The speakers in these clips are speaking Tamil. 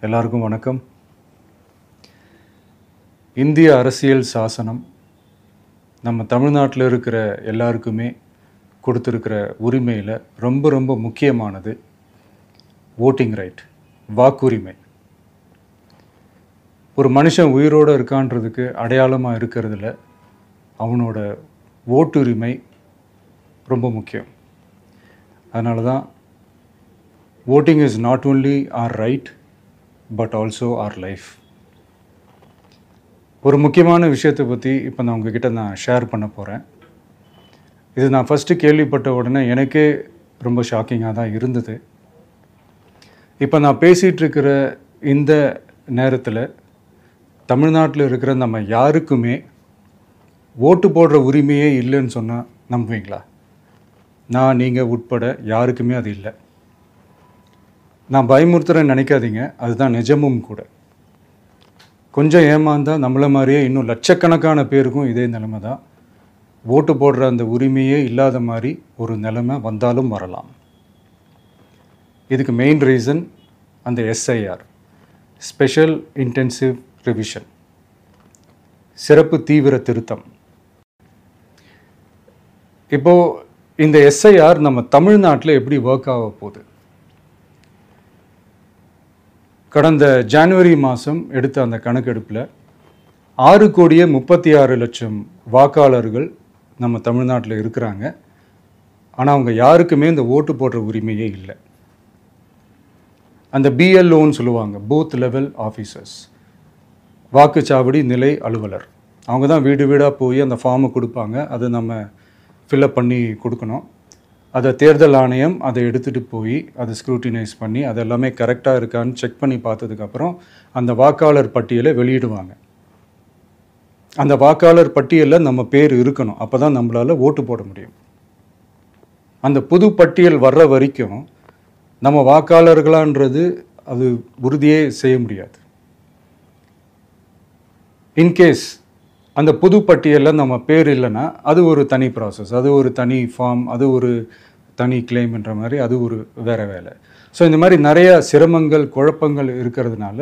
எல்லாருக்கும் வணக்கம். இந்திய அரசியல் சாசனம் நம்ம தமிழ்நாட்டில் இருக்கிற எல்லாருக்குமே கொடுத்துருக்கிற உரிமையில் ரொம்ப ரொம்ப முக்கியமானது ஓட்டிங் ரைட், வாக்குரிமை. ஒரு மனுஷன் உயிரோடு இருக்கான்றதுக்கு அடையாளமாக இருக்கிறதுல அவனோட ஓட்டுரிமை ரொம்ப முக்கியம். அதனால தான் voting is not only our right but also our life. ஒரு முக்கியமான விஷயத்தை பற்றி இப்போ நான் உங்ககிட்ட ஷேர் பண்ண போகிறேன். இது நான் ஃபஸ்ட்டு கேள்விப்பட்ட உடனே எனக்கே ரொம்ப ஷாக்கிங்காக தான் இருந்தது. இப்போ நான் பேசிகிட்ருக்கிற இந்த நேரத்தில் தமிழ்நாட்டில் இருக்கிற நம்ம யாருக்குமே ஓட்டு போடுற உரிமையே இல்லைன்னு சொன்னால் நம்புவீங்களா? நான் நீங்கள் உட்பட யாருக்குமே அது இல்லை. நான் பயமுறுத்துறேன்னு நினைக்காதீங்க, அதுதான் நிஜமும் கூட. கொஞ்சம் ஏமாந்தால் நம்மளை மாதிரியே இன்னும் லட்சக்கணக்கான பேருக்கும் இதே நிலைமை தான். ஓட்டு போடுற அந்த உரிமையே இல்லாத மாதிரி ஒரு நிலைமை வந்தாலும் வரலாம். இதுக்கு மெயின் ரீசன் அந்த எஸ்ஐஆர், ஸ்பெஷல் இன்டென்சிவ் ரிவிஷன், சிறப்பு தீவிர திருத்தம். இப்போது இந்த எஸ்ஐஆர் நம்ம தமிழ்நாட்டில் எப்படி ஒர்க் ஆக போகுது? கடந்த ஜனவரி மாதம் எடுத்த அந்த கணக்கெடுப்பில் 6,36,00,000 வாக்காளர்கள் நம்ம தமிழ்நாட்டில் இருக்கிறாங்க. ஆனால் அவங்க யாருக்குமே இந்த ஓட்டு போடுற உரிமையே இல்லை. அந்த பிஎல்ஓன்னு சொல்லுவாங்க, பூத் லெவல் ஆஃபீஸர்ஸ், வாக்குச்சாவடி நிலை அலுவலர். அவங்க தான் வீடு வீடாக போய் அந்த ஃபார்மை கொடுப்பாங்க. அதை நம்ம ஃபில்அப் பண்ணி கொடுக்கணும். அதை தேர்தல் ஆணையம் அதை எடுத்துகிட்டு போய் அதை ஸ்க்ரூட்டினைஸ் பண்ணி அது எல்லாமே கரெக்டாக இருக்கான்னு செக் பண்ணி பார்த்ததுக்கப்புறம் அந்த வாக்காளர் பட்டியலை வெளியிடுவாங்க. அந்த வாக்காளர் பட்டியலில் நம்ம பேர் இருக்கணும், அப்போ தான் நம்மளால் ஓட்டு போட முடியும். அந்த புது பட்டியல் வர்ற வரைக்கும் நம்ம வாக்காளர்களான்றது அது உறுதியே செய்ய முடியாது. இன்கேஸ் அந்த புது பட்டியலில் நம்ம பேர் இல்லைன்னா அது ஒரு தனி ப்ராசஸ், அது ஒரு தனி ஃபார்ம், அது ஒரு தனி கிளைம்ன்ற மாதிரி அது ஒரு வேறு வேலை. ஸோ இந்த மாதிரி நிறைய சிரமங்கள் குழப்பங்கள் இருக்கிறதுனால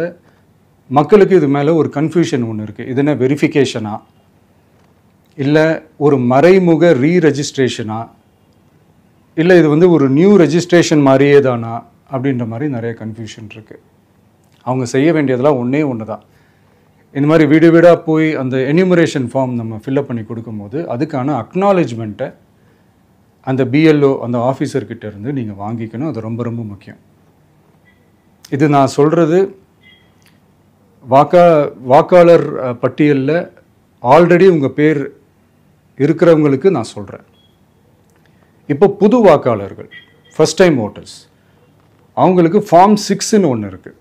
மக்களுக்கு இது மேலே ஒரு கன்ஃபியூஷன் ஒன்று இருக்குது. இது என்ன வெரிஃபிகேஷனா இல்லை ஒரு மறைமுக ரீரெஜிஸ்ட்ரேஷனா இல்லை இது ஒரு நியூ ரெஜிஸ்ட்ரேஷன் மாதிரியே தானா அப்படின்ற மாதிரி நிறைய கன்ஃபியூஷன் இருக்குது. அவங்க செய்ய வேண்டியதெல்லாம் ஒன்றே ஒன்று தான். இந்த மாதிரி வீடு வீடாக போய் அந்த என்யூமரேஷன் ஃபார்ம் நம்ம ஃபில்அப் பண்ணி கொடுக்கும்போது அதுக்கான அக்னாலேஜ்மெண்ட்டை அந்த பிஎல்ஓ அந்த ஆஃபீஸர்கிட்ட இருந்து நீங்கள் வாங்கிக்கணும். அது ரொம்ப ரொம்ப முக்கியம். இது நான் சொல்கிறது வாக்காளர் பட்டியலில் ஆல்ரெடி உங்கள் பேர் இருக்கிறவங்களுக்கு நான் சொல்கிறேன். இப்போ புது வாக்காளர்கள், ஃபஸ்ட் டைம் ஓட்டர்ஸ், அவங்களுக்கு ஃபார்ம் 6ன்னு ஒன்று இருக்குது.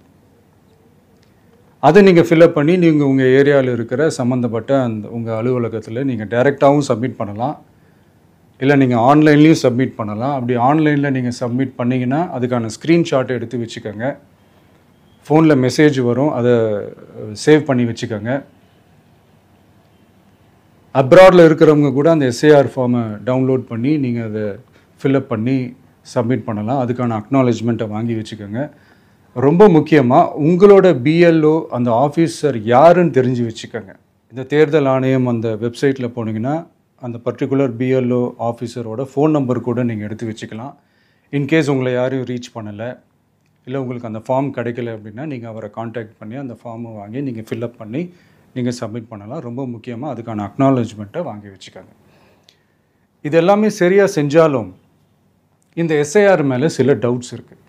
அதை நீங்கள் ஃபில்அப் பண்ணி நீங்கள் உங்கள் ஏரியாவில் இருக்கிற சம்மந்தப்பட்ட அந்த உங்கள் அலுவலகத்தில் நீங்கள் டைரெக்டாகவும் சப்மிட் பண்ணலாம், இல்லை நீங்கள் ஆன்லைன்லேயும் சப்மிட் பண்ணலாம். அப்படி ஆன்லைனில் நீங்கள் சப்மிட் பண்ணிங்கன்னா அதுக்கான ஸ்க்ரீன்ஷாட்டை எடுத்து வச்சுக்கோங்க. ஃபோனில் மெசேஜ் வரும், அதை சேவ் பண்ணி வச்சுக்கோங்க. அப்ராடில் இருக்கிறவங்க கூட அந்த எஸ்ஐஆர் ஃபார்மை டவுன்லோட் பண்ணி நீங்கள் அதை ஃபில்அப் பண்ணி சப்மிட் பண்ணலாம். அதுக்கான அக்னாலேஜ்மெண்ட்டை வாங்கி வச்சுக்கோங்க. ரொம்ப முக்கியமாக உங்களோட பிஎல்ஓ அந்த ஆஃபீஸர் யாருன்னு தெரிஞ்சு வச்சுக்கோங்க. இந்த தேர்தல் ஆணையம் அந்த வெப்சைட்டில் போனீங்கன்னா அந்த பர்டிகுலர் பிஎல்ஓ ஆஃபீஸரோட ஃபோன் நம்பர் கூட நீங்கள் எடுத்து வச்சுக்கலாம். இன்கேஸ் உங்களை யாரையும் ரீச் பண்ணலை இல்லை உங்களுக்கு அந்த ஃபார்ம் கிடைக்கல அப்படின்னா நீங்கள் அவரை காண்டாக்ட் பண்ணி அந்த ஃபார்மை வாங்கி நீங்கள் ஃபில்அப் பண்ணி நீங்கள் சப்மிட் பண்ணலாம். ரொம்ப முக்கியமாக அதுக்கான அக்னாலேஜ்மெண்ட்டை வாங்கி வச்சுக்கோங்க. இது எல்லாமே சரியாக செஞ்சாலும் இந்த எஸ்ஐஆர் மேலே சில டவுட்ஸ் இருக்குது.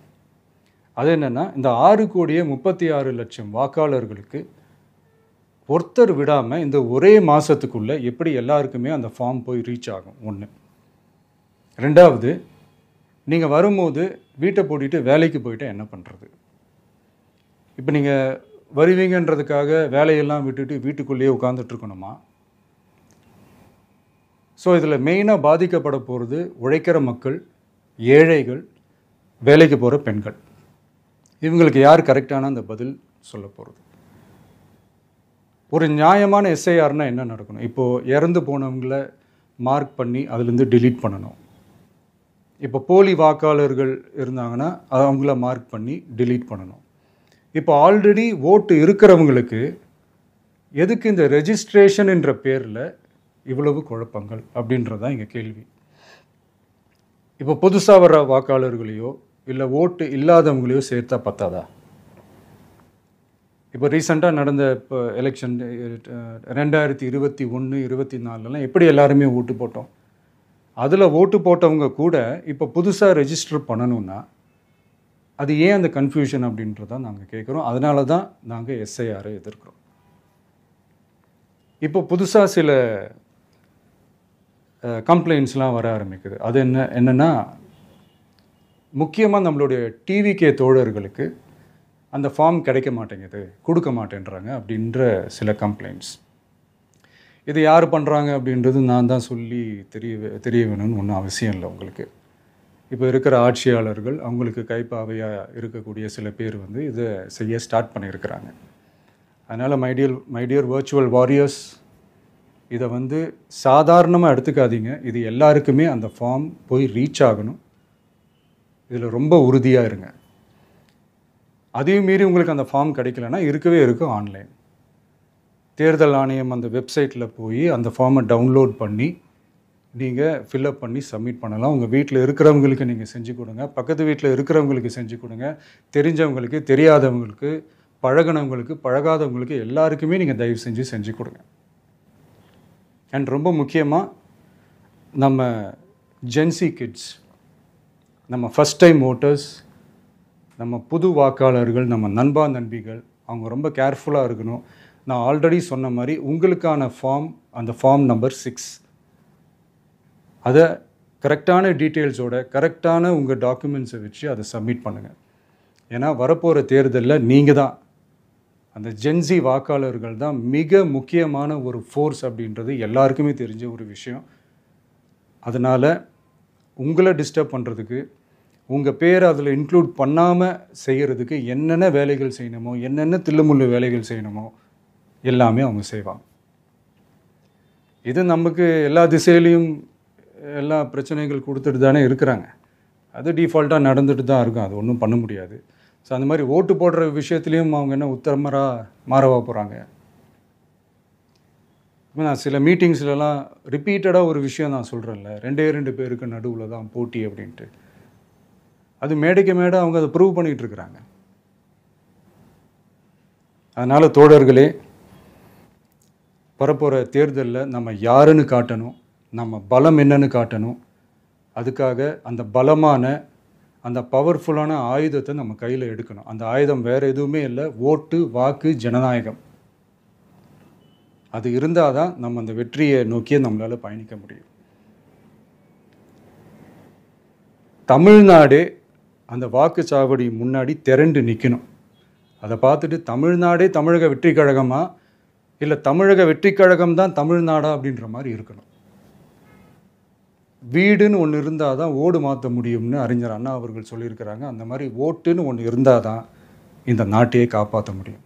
அது என்னென்னா, இந்த 6,36,00,000 வாக்காளர்களுக்கு ஒருத்தர் விடாமல் இந்த ஒரே மாதத்துக்குள்ளே எப்படி எல்லாருக்குமே அந்த ஃபார்ம் போய் ரீச் ஆகும்? ஒன்று. ரெண்டாவது, நீங்கள் வரும்போது வீட்டை பூட்டிட்டு வேலைக்கு போயிட்டு என்ன பண்ணுறது? இப்போ நீங்கள் வருவீங்கன்றதுக்காக வேலையெல்லாம் விட்டுட்டு வீட்டுக்குள்ளேயே உட்காந்துட்ருக்கணுமா? ஸோ இதில் மெயினாக பாதிக்கப்பட போகிறது உழைக்கிற மக்கள், ஏழைகள், வேலைக்கு போகிற பெண்கள். இவங்களுக்கு யார் கரெக்டான அந்த பதில் சொல்ல போகிறது? ஒரு நியாயமான எஸ்ஐஆர்னால் என்ன நடக்கணும்? இப்போது இறந்து போனவங்கள மார்க் பண்ணி அதுலேருந்து டிலீட் பண்ணணும். இப்போ போலி வாக்காளர்கள் இருந்தாங்கன்னா அவங்கள மார்க் பண்ணி டிலீட் பண்ணணும். இப்போ ஆல்ரெடி ஓட்டு இருக்கிறவங்களுக்கு எதுக்கு இந்த ரெஜிஸ்ட்ரேஷன் என்ற பேரில் இவ்வளவு குழப்பங்கள் அப்படின்றதான் இங்கே கேள்வி. இப்போ புதுசாக வர்ற வாக்காளர்களையோ இல்லை ஓட்டு இல்லாதவங்களையோ சேர்த்தா பத்தாதா? இப்போ ரீசெண்டாக நடந்த இப்போ எலெக்ஷன் 2021, 24 எப்படி எல்லாருமே ஓட்டு போட்டோம்? அதில் ஓட்டு போட்டவங்க கூட இப்போ புதுசாக ரெஜிஸ்டர் பண்ணணும்னா அது ஏன் அந்த கன்ஃபியூஷன் அப்படின்றதான் நாங்கள் கேட்குறோம். அதனால தான் நாங்கள் எஸ்ஐஆரை எதிர்க்கிறோம். இப்போ புதுசாக சில கம்ப்ளைண்ட்ஸ்லாம் வர ஆரம்பிக்குது. அது என்னென்னா முக்கியமாக நம்மளுடைய டிவிகே தோழர்களுக்கு அந்த ஃபார்ம் கிடைக்க மாட்டேங்குது, கொடுக்க மாட்டேன்றாங்க அப்படின்ற சில கம்ப்ளைண்ட்ஸ். இது யார் பண்ணுறாங்க அப்படின்றது நான் தான் சொல்லி தெரிய வேணும்னு ஒன்றும் அவசியம் இல்லை உங்களுக்கு. இப்போ இருக்கிற ஆட்சியாளர்கள் அவங்களுக்கு கைப்பாவையாக இருக்கக்கூடிய சில பேர் இதை செய்ய ஸ்டார்ட் பண்ணியிருக்கிறாங்க. அதனால் மைடியர் வர்ச்சுவல் வாரியர்ஸ், இதை சாதாரணமாக எடுத்துக்காதீங்க. இது எல்லாருக்குமே அந்த ஃபார்ம் போய் ரீச் ஆகணும். இதில் ரொம்ப உறுதியாக இருங்க. அதையும் மீறி உங்களுக்கு அந்த ஃபார்ம் கிடைக்கலன்னா இருக்கவே இருக்கும் ஆன்லைன். தேர்தல் ஆணையம் அந்த வெப்சைட்டில் போய் அந்த ஃபார்மை டவுன்லோட் பண்ணி நீங்கள் ஃபில்அப் பண்ணி சப்மிட் பண்ணலாம். உங்கள் வீட்டில் இருக்கிறவங்களுக்கு நீங்கள் செஞ்சு கொடுங்க, பக்கத்து வீட்டில் இருக்கிறவங்களுக்கு செஞ்சு கொடுங்க, தெரிஞ்சவங்களுக்கு, தெரியாதவங்களுக்கு, பழகினவங்களுக்கு, பழகாதவங்களுக்கு எல்லாருக்குமே நீங்கள் தயவு செஞ்சு கொடுங்க. அண்ட் ரொம்ப முக்கியமாக நம்ம ஜென்சி கிட்ஸ், நம்ம ஃபஸ்ட் டைம் ஓட்டர்ஸ், நம்ம புது வாக்காளர்கள், நம்ம நண்பா நண்பிகள், அவங்க ரொம்ப கேர்ஃபுல்லாக இருக்கணும். நான் ஆல்ரெடி சொன்ன மாதிரி உங்களுக்கான ஃபார்ம், அந்த ஃபார்ம் நம்பர் 6, அதை கரெக்டான டீட்டெயில்ஸோட கரெக்டான உங்கள் டாக்குமெண்ட்ஸை வச்சு அதை சப்மிட் பண்ணுங்கள். ஏன்னா வரப்போகிற தேர்தலில் நீங்கள் தான், அந்த ஜென்சி வாக்காளர்கள் தான் மிக முக்கியமான ஒரு ஃபோர்ஸ் அப்படின்றது எல்லாருக்குமே தெரிஞ்ச ஒரு விஷயம். அதனால் உங்களை டிஸ்டர்ப் பண்ணுறதுக்கு, உங்கள் பேரை அதில் இன்க்ளூட் பண்ணாமல் செய்கிறதுக்கு என்னென்ன வேலைகள் செய்யணுமோ, என்னென்ன தில்லுமுள்ளு வேலைகள் செய்யணுமோ எல்லாமே அவங்க செய்வாங்க. இது நமக்கு எல்லா திசையிலையும் எல்லா பிரச்சனைகள் கொடுத்துட்டு தானே இருக்கிறாங்க. அது டிஃபால்ட்டாக நடந்துட்டு தான் இருக்கும். அது ஒன்றும் பண்ண முடியாது. ஸோ அந்த மாதிரி ஓட்டு போடுற விஷயத்துலேயும் அவங்க என்ன மாறவா போகிறாங்க? இப்போ நான் சில மீட்டிங்ஸ்லலாம் ரிப்பீட்டடாக ஒரு விஷயம் நான் சொல்கிறேன்ல, 2 பேருக்கு நடுவில் தான் போட்டி அப்படின்ட்டு. அது மேடைக்கு மேடை அவங்க அதை ப்ரூவ் பண்ணிகிட்டு இருக்கிறாங்க. அதனால் தோழர்களே, வரப்போகிற தேர்தலில் நம்ம யாருன்னு காட்டணும், நம்ம பலம் என்னன்னு காட்டணும். அதுக்காக அந்த பலமான, அந்த பவர்ஃபுல்லான ஆயுதத்தை நம்ம கையில் எடுக்கணும். அந்த ஆயுதம் வேறு எதுவுமே இல்லை, ஓட்டு, வாக்கு, ஜனநாயகம். அது இருந்தால் தான் நம்ம அந்த வெற்றியை நோக்கியே நம்மளால் பயணிக்க முடியும். தமிழ்நாடே அந்த வாக்குச்சாவடி முன்னாடி திரண்டு நிற்கணும். அதை பார்த்துட்டு தமிழ்நாடே தமிழக வெற்றி கழகமா, இல்லை தமிழக வெற்றி கழகம் தான் தமிழ்நாடா அப்படின்ற மாதிரி இருக்கணும். வீடுன்னு ஒன்று இருந்தால் தான் ஓடு மாற்ற முடியும்னு அறிஞர் அண்ணா அவர்கள் சொல்லியிருக்கிறாங்க. அந்த மாதிரி ஓட்டுன்னு ஒன்று இருந்தால் தான் இந்த நாட்டையே காப்பாற்ற முடியும்.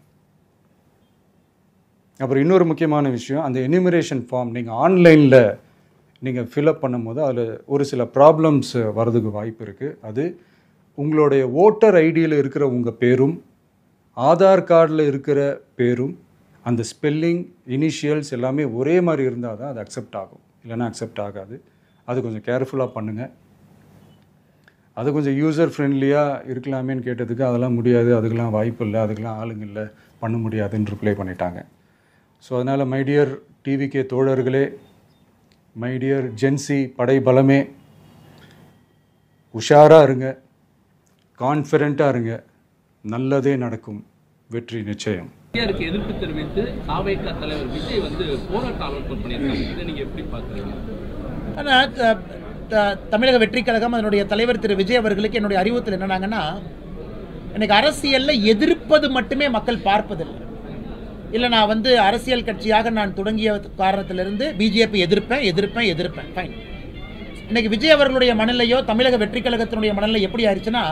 அப்புறம் இன்னொரு முக்கியமான விஷயம், அந்த எனிமரேஷன் ஃபார்ம் நீங்கள் ஆன்லைனில் நீங்கள் ஃபில்அப் பண்ணும்போது அதில் ஒரு சில ப்ராப்ளம்ஸ் வர்றதுக்கு வாய்ப்பு இருக்குது. அது உங்களுடைய ஓட்டர் ஐடியில் இருக்கிற உங்கள் பேரும், ஆதார் கார்டில் இருக்கிற பேரும், அந்த ஸ்பெல்லிங், இனிஷியல்ஸ் எல்லாமே ஒரே மாதிரி இருந்தால் தான் அது அக்செப்ட் ஆகும், இல்லைன்னா அக்செப்ட் ஆகாது. அது கொஞ்சம் கேர்ஃபுல்லாக பண்ணுங்கள். அது கொஞ்சம் யூசர் ஃப்ரெண்ட்லியாக இருக்கலாமேன்னு கேட்டதுக்கு அதெல்லாம் முடியாது, அதுக்கெல்லாம் வாய்ப்பு இல்லை, அதுக்கெல்லாம் ஆளுங்க இல்லை, பண்ண முடியாதுன்னு ரிப்ளை பண்ணிட்டாங்க. ஸோ அதனால் மைடியர் டிவிகே தோழர்களே, மைடியர் ஜென்சி படை பலமே, உஷாராக இருங்க, கான்ஃபிடென்ட்டாக இருங்க, நல்லதே நடக்கும், வெற்றி நிச்சயம். எதிர்ப்பு தெரிவித்து தாவேகா தலைவர் விஜய் போராட்டம் அலோட் பண்ணியிருக்காங்க. இதை நீங்கள் எப்படி பார்க்குறீங்க? ஆனால் தமிழக வெற்றி கழகம் அதனுடைய தலைவர் திரு விஜய் அவர்களுக்கு என்னுடைய அறிவுறுத்தல் என்னன்னாங்கன்னா, எனக்கு அரசியலில் எதிர்ப்பது மட்டுமே மக்கள் பார்ப்பதில்லை. இல்லை நான் அரசியல் கட்சியாக நான் தொடங்கிய காரணத்திலிருந்து பிஜேபி எதிர்ப்பேன் ஃபைன். இன்னைக்கு விஜய் அவர்களுடைய மனநிலையோ தமிழக வெற்றி கழகத்தினுடைய மனநிலை எப்படி ஆயிடுச்சுன்னா,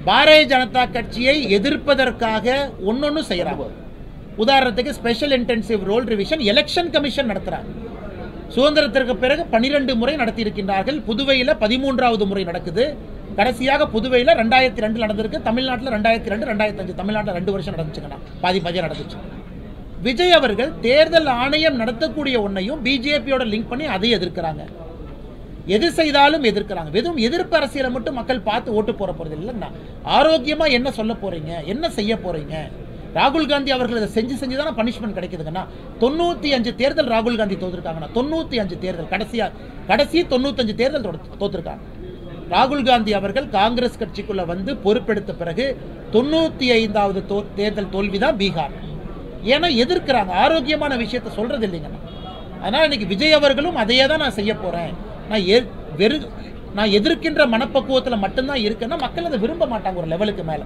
பாரதிய ஜனதா கட்சியை எதிர்ப்பதற்காக ஒன்னொன்னு செய்யறாங்க. உதாரணத்துக்கு special intensive roll revision election commission நடத்துறாங்க. சுதந்திரத்திற்கு பிறகு 12 முறை நடத்தி இருக்கின்றார்கள். புதுவையில் 13வது முறை நடக்குது. கடைசியாக புதுவையில் 2002 நடந்திருக்கு, தமிழ்நாட்டில் 2002, 2005, தமிழ்நாட்டில் 2 வருஷம் நடந்துச்சுங்கண்ணா, பாதி நடந்துச்சு. விஜய் அவர்கள் தேர்தல் ஆணையம் நடத்தக்கூடிய ஒன்றையும் பிஜேபியோட லிங்க் பண்ணி அதை எதிர்க்கிறாங்க. எது செய்தாலும் எதிர்க்கிறாங்க. வெறும் எதிர்ப்பு அரசியலை மட்டும் மக்கள் பார்த்து ஓட்டு போற போறது இல்லைன்னா, ஆரோக்கியமா என்ன சொல்ல போறீங்க, என்ன செய்ய போறீங்க? ராகுல் காந்தி அவர்கள் இதை செஞ்சு தானே பனிஷ்மெண்ட் கிடைக்குதுங்கன்னா. 95 தேர்தல் ராகுல் காந்தி தோத்துருக்காங்கண்ணா. 95 தேர்தல், கடைசி 95 தேர்தல் தோத்துருக்காங்க. ராகுல் காந்தி அவர்கள் காங்கிரஸ் கட்சிக்குள்ள வந்து பொறுப்பெடுத்த பிறகு 95வது தேர்தல் தோல்விதான் பீகார். ஏன்னா எதிர்க்கிறாங்க, ஆரோக்கியமான விஷயத்தை சொல்றது இல்லைங்கண்ணா. அதனால இன்னைக்கு விஜய் அவர்களும் அதையே தான் நான் செய்ய போறேன், நான் எதிர்க்கின்ற மனப்பக்குவத்தில் மட்டும்தான் இருக்குன்னா மக்கள் அதை விரும்ப மாட்டாங்க ஒரு லெவலுக்கு மேல.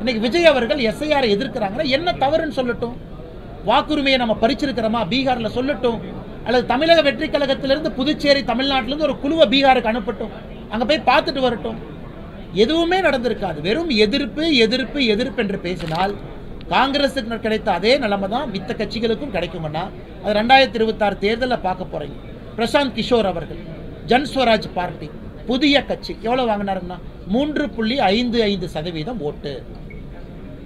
இன்னைக்கு விஜய் அவர்கள் எஸ்ஐஆரை எதிர்க்கிறாங்கன்னா என்ன தவறுன்னு சொல்லட்டும். வாக்குரிமையை நம்ம பறிச்சிருக்கிறோமா பீகார்ல சொல்லட்டும், அல்லது தமிழக வெற்றி கழகத்திலிருந்து புதுச்சேரி தமிழ்நாட்டிலிருந்து ஒரு குழுவை பீகாருக்கு அனுப்பட்டும், அங்க போய் பார்த்துட்டு வரட்டும். எதுவுமே நடந்திருக்காது. வெறும் எதிர்ப்பு எதிர்ப்பு எதிர்ப்பு என்று பேசினால் காங்கிரஸுக்கு கிடைத்த அதே நிலைமை தான் மித்த கட்சிகளுக்கும் கிடைக்கும்னா அது 2026 தேர்தலில் பார்க்க போறீங்க. பிரசாந்த் கிஷோர் அவர்கள் ஜன்ஸ்வராஜ் பார்ட்டி புதிய கட்சி எவ்வளவு வாங்கினாருன்னா 3.55% ஓட்டு.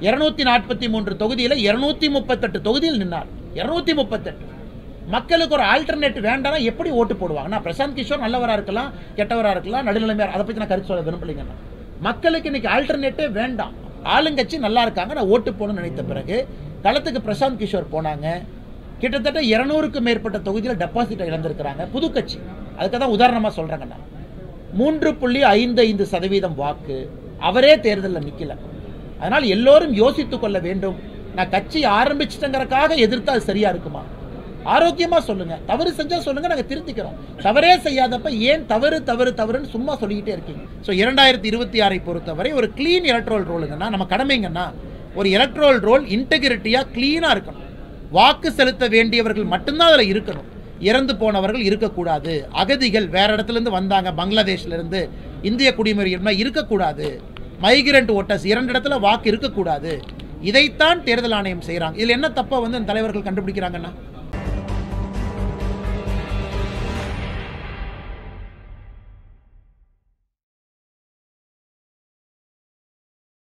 243 தொகுதியில் 238 தொகுதியில் நின்னார். 238 மக்களுக்கு ஒரு ஆல்டர்னேட்டிவ் வேண்டாம் எப்படி ஓட்டு போடுவாங்கன்னா, பிரசாந்த் கிஷோர் நல்லவராக இருக்கலாம், கெட்டவராக இருக்கலாம், நடுநிலைமையாக, அதை பற்றி நான் கருத்து சொல்ல விரும்பலைங்கன்னா. மக்களுக்கு இன்னைக்கு ஆல்டர்னேட்டிவ் வேண்டாம், ஆளுங்கட்சி நல்லா இருக்காங்க, நான் ஓட்டு போடணும்னு நினைத்த பிறகு களத்துக்கு பிரசாந்த் கிஷோர் போனாங்க. கிட்டத்தட்ட 200க்கும் மேற்பட்ட தொகுதியில் டெபாசிட்டை இழந்திருக்கிறாங்க. புது கட்சி, அதுக்காக தான் உதாரணமாக சொல்கிறாங்கண்ணா. 3.55% வாக்கு, அவரே தேர்தலில் நிற்கல. அதனால் எல்லோரும் யோசித்துக் கொள்ள வேண்டும். நான் கட்சி ஆரம்பிச்சிட்டங்கிறக்காக எதிர்த்தா அது சரியா இருக்குமா? ஆரோக்கியமா சொல்லுங்க. தவறு செஞ்சா சொல்லுங்க, நாங்கள் திருத்திக்கிறோம். தவறே செய்யாதப்ப ஏன் தவறு தவறு தவறுன்னு சும்மா சொல்லிக்கிட்டே இருக்கீங்க. ஸோ 2026 பொறுத்தவரை ஒரு கிளீன் எலக்ட்ரல் ரோலுங்கன்னா நம்ம கடமைங்கன்னா, ஒரு எலக்ட்ரல் ரோல் இன்டெகிரிட்டியா கிளீனா இருக்கணும். வாக்கு செலுத்த வேண்டியவர்கள் மட்டும்தான் அதில் இருக்கணும். இறந்து போனவர்கள் இருக்கக்கூடாது, அகதிகள் வேற இடத்துல இருந்து வந்தாங்க, பங்களாதேஷ்ல இருந்து இந்திய குடியுரிமை இருக்கக்கூடாது, மைக்ரண்ட் ஓட்டர்ஸ் 2 இடத்துல வாக்கு இருக்கக்கூடாது. இதைத்தான் தேர்தல் ஆணையம் செய்கிறாங்க. இதில் என்ன தப்பை வந்து தலைவர்கள் கண்டுபிடிக்கிறாங்கன்னா